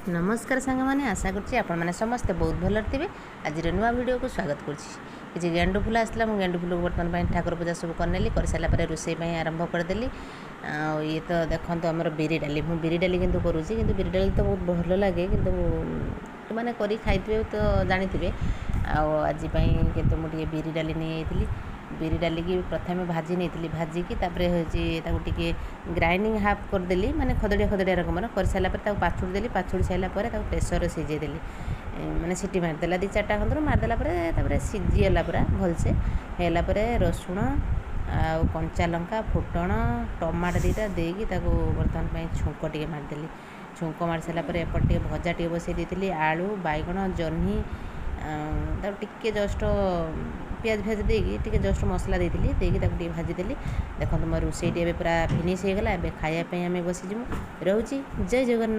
नमस्कार सांग मैंने आशा करुँच आपण समस्ते बहुत भल थे। आज नुआ वीडियो को स्वागत करुँच। गेंडु फूल आसला गेंडु फूल बर्तमान ठाकुर पूजा सब करनेली कर सारापर रोषे आरंभ करदेली। ये तो देखो आमर बिरी डाली मुझे बिरी डाली कितु करुँची कि बिरी डाली तो बहुत भल लगे कि मैंने कर खाई तो जानी थे। आज मुझे बिरी डाली नहीं बिरी डाली की प्रथम भाजी नहीं भाजिकी टे ग्राइंडिंग हाफ करदेली माने खदड़िया खदड़िया रकम कर सारापर पाछुड़ी देली पाछुड़ी सारापर प्रेसर सीझेदेली माने सीटी मारदेला 2-4टा खंदर मारदेला सीझीगला पूरा भलसे हेलापर रसुण आ कंचा लंका फुटण टमाटो दीटा देकी बर्तमान छुंक टे मारदेली। छुंक मार सारापर एपटे भजा टे बसई देती आलू बैगण जह्नी टिके जस्ट पियाज फियाज देकी जस्ट मसला देती भाजीदेली। देखो मोर रोषे पूरा फिनिश हो गला। खायापी आम बसीजु रोची। जय जगन्नाथ।